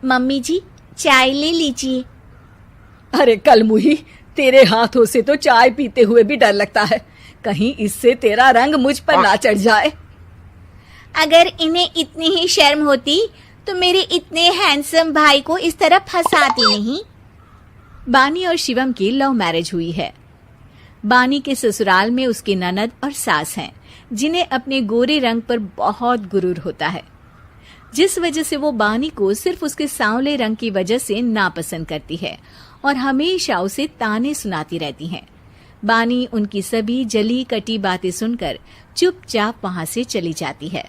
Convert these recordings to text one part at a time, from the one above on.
Mummy जी, चाय ले लीजिए। अरे कलमुही, तेरे हाथों से तो चाय पीते हुए भी डर लगता है, कहीं इससे तेरा रंग मुझ पर ना चढ़ जाए। अगर इन्हें इतनी ही शर्म होती तो मेरे इतने हैंडसम भाई को इस तरह फंसाती नहीं। बानी और शिवम की लव मैरिज हुई है। बानी के ससुराल में उसकी ननद और सास हैं, जिन्हें अपने गोरे रंग पर बहुत गुरूर होता है, जिस वजह से वो बानी को सिर्फ उसके सांवले रंग की वजह से नापसंद करती है और हमेशा उसे ताने सुनाती रहती हैं। बानी उनकी सभी जली कटी बातें सुनकर चुपचाप वहां से चली जाती है।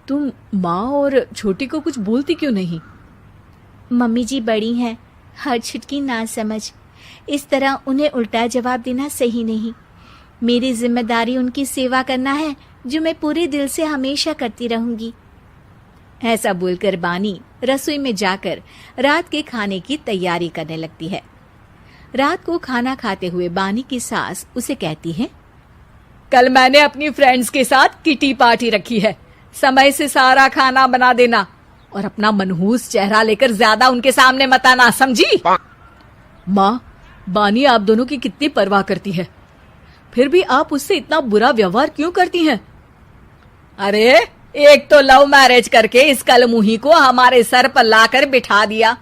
तुम माँ और छोटी को कुछ बोलती क्यों नहीं? मम्मी जी बड़ी हैं, हर छुटकी ना समझ, इस तरह उन्हें उल्टा जवाब देना सही नहीं। मेरी जिम्मेदारी उनकी सेवा करना है, जो मैं पूरे दिल से हमेशा करती रहूंगी। ऐसा बोलकर बानी रसोई में जाकर रात के खाने की तैयारी करने लगती है। रात को खाना खाते हुए बानी की सास उसे कहती है, कल मैंने अपनी फ्रेंड्स के साथ किटी पार्टी रखी है, समय से सारा खाना बना देना और अपना मनहूस चेहरा लेकर ज्यादा उनके सामने मत आना, समझी? माँ, बानी आप दोनों की कितनी परवाह करती है, फिर भी आप उससे इतना बुरा व्यवहार क्यों करती हैं? अरे एक तो लव मैरिज करके इस कलमुही को हमारे सर पर लाकर बिठा दिया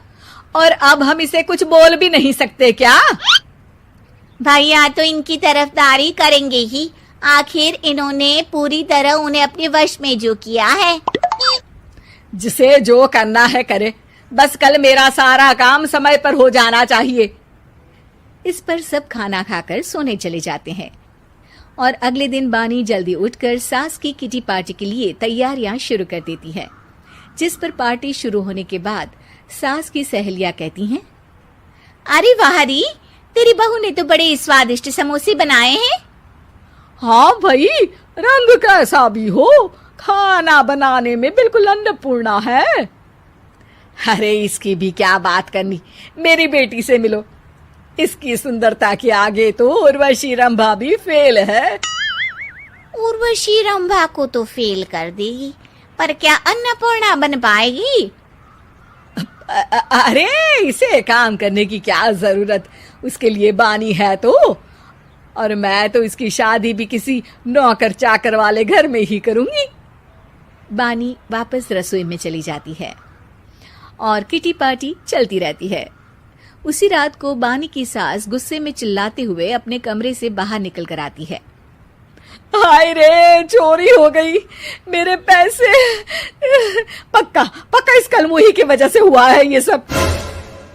और अब हम इसे कुछ बोल भी नहीं सकते क्या? भैया तो इनकी तरफदारी करेंगे ही, आखिर इन्होंने पूरी तरह उन्हें अपने वश में जो किया है। जिसे जो करना है करे, बस कल मेरा सारा काम समय पर हो जाना चाहिए। इस पर सब खाना खाकर सोने चले जाते हैं और अगले दिन बानी जल्दी उठकर सास की किटी पार्टी के लिए तैयारियां शुरू कर देती है, जिस पर पार्टी शुरू होने के बाद सास की सहेलियां कहती हैं, अरे वाह री, तेरी बहू ने तो बड़े स्वादिष्ट समोसे बनाए हैं। हाँ भाई, रंग कैसा भी हो, खाना बनाने में बिल्कुल अन्नपूर्णा है। अरे इसकी भी क्या बात करनी, मेरी बेटी से मिलो, इसकी सुंदरता के आगे तो उर्वशी रंभा भी फेल है। उर्वशी रंभा को तो फेल कर देगी, पर क्या अन्नपूर्णा बन पाएगी? अरे इसे काम करने की क्या जरूरत, उसके लिए बानी है तो, और मैं तो इसकी शादी भी किसी नौकर चाकर वाले घर में ही करूंगी। बानी वापस रसोई में चली जाती है और किटी पार्टी चलती रहती है। उसी रात को बानी की सास गुस्से में चिल्लाते हुए अपने कमरे से बाहर निकल कर आती है। हाय रे, चोरी हो गई मेरे पैसे, पक्का पक्का इस कलमुही की वजह से हुआ है ये सब।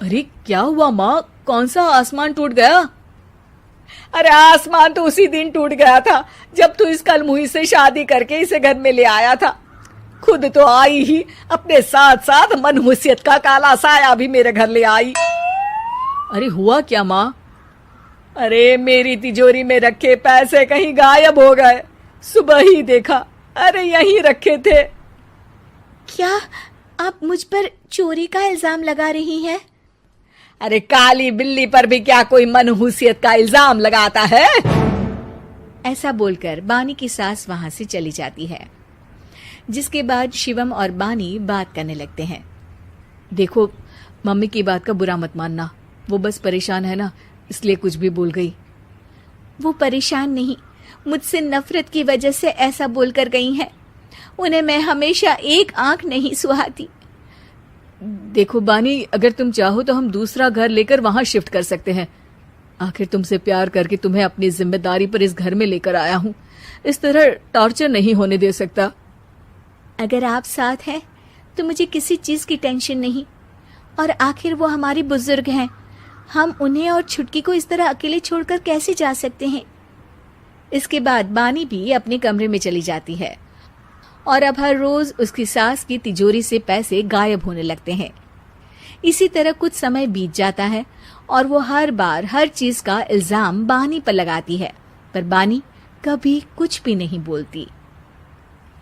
अरे क्या हुआ माँ, कौन सा आसमान टूट गया? अरे आसमान तो उसी दिन टूट गया था जब तू इस कलमुही से शादी करके इसे घर में ले आया था। खुद तो आई ही, अपने साथ साथ मनहूसियत का काला साया भी मेरे घर ले आई। अरे हुआ क्या माँ? अरे मेरी तिजोरी में रखे पैसे कहीं गायब हो गए, सुबह ही देखा, अरे यहीं रखे थे। क्या आप मुझ पर चोरी का इल्जाम लगा रही हैं? अरे काली बिल्ली पर भी क्या कोई मनहूसियत का इल्जाम लगाता है? ऐसा बोलकर बानी की सास वहां से चली जाती है, जिसके बाद शिवम और बानी बात करने लगते हैं। देखो, मम्मी की बात का बुरा मत मानना, वो बस परेशान है ना, इसलिए कुछ भी बोल गई। वो परेशान नहीं, मुझसे नफरत की वजह से ऐसा बोलकर गई हैं। उन्हें मैं हमेशा एक आंख नहीं सुहाती। देखो बानी, अगर तुम चाहो तो हम दूसरा घर लेकर वहां शिफ्ट कर सकते हैं। आखिर तुमसे प्यार करके तुम्हें अपनी जिम्मेदारी पर इस घर में लेकर आया हूं, इस तरह टॉर्चर नहीं होने दे सकता। अगर आप साथ हैं तो मुझे किसी चीज की टेंशन नहीं, और आखिर वो हमारी बुजुर्ग हैं, हम उन्हें और छुटकी को इस तरह अकेले छोड़कर कैसे जा सकते हैं? इसके बाद बानी भी अपने कमरे में चली जाती है और अब हर रोज उसकी सास की तिजोरी से पैसे गायब होने लगते हैं। इसी तरह कुछ समय बीत जाता है और वो हर बार हर चीज का इल्जाम बानी पर लगाती है, पर बानी कभी कुछ भी नहीं बोलती।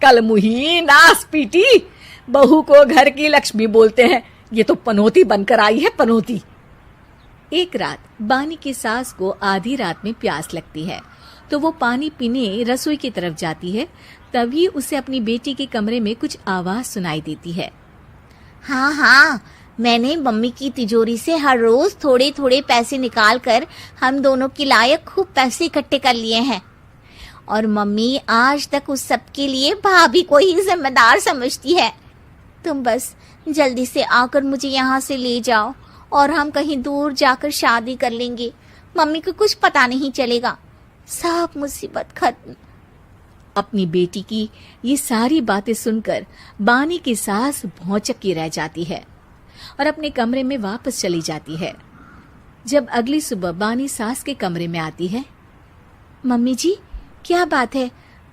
कलमुही नास पीटी, बहू को घर की लक्ष्मी बोलते हैं, ये तो पनौती बनकर आई है, पनौती। एक रात बानी की सास को आधी रात में प्यास लगती है, तो वो पानी पीने रसोई की तरफ जाती है। तभी उसे अपनी बेटी के कमरे में कुछ आवाज सुनाई देती है। हाँ हाँ, मैंने मम्मी की तिजोरी से हर रोज थोड़े थोड़े पैसे निकाल कर हम दोनों के लायक खूब पैसे इकट्ठे कर लिए हैं। और मम्मी आज तक उस सब के लिए भाभी को ही जिम्मेदार समझती है। तुम बस जल्दी से आकर मुझे यहाँ से ले जाओ और हम कहीं दूर जाकर शादी कर लेंगे। मम्मी को कुछ पता नहीं चलेगा, सब मुसीबत खत्म। अपनी बेटी की ये सारी बातें सुनकर बानी की सास भौंचक्की रह जाती है और अपने कमरे में वापस चली जाती है। जब अगली सुबह बानी सास के कमरे में आती है, मम्मी जी, क्या बात है,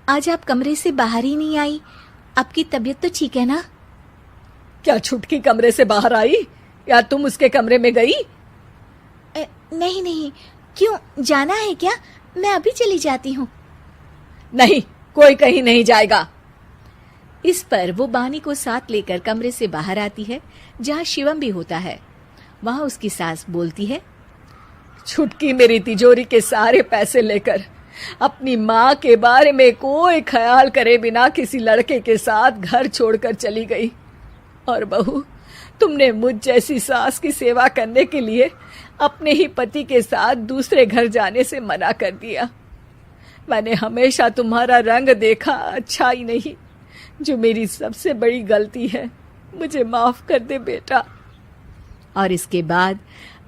आज आप कमरे से बाहर ही नहीं आई? आपकी तबीयत तो ठीक है ना? क्या छुटकी कमरे से बाहर आई या तुम उसके कमरे में गई? नहीं नहीं, क्यों, जाना है क्या? मैं अभी चली जाती हूँ। नहीं, कोई कहीं नहीं जाएगा। इस पर वो बानी को साथ लेकर कमरे से बाहर आती है, जहाँ शिवम भी होता है। वहां उसकी सास बोलती है, छुटकी मेरी तिजोरी के सारे पैसे लेकर अपनी माँ के बारे में कोई ख्याल करे बिना किसी लड़के के साथ घर छोड़कर चली गई। और बहू, तुमने मुझ जैसी सास की सेवा करने के लिए अपने ही पति के साथ दूसरे घर जाने से मना कर दिया। मैंने हमेशा तुम्हारा रंग देखा अच्छा ही नहीं, जो मेरी सबसे बड़ी गलती है। मुझे माफ कर दे बेटा। और इसके बाद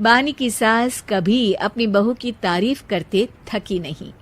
बानी की सास कभी अपनी बहू की तारीफ करते थकी नहीं।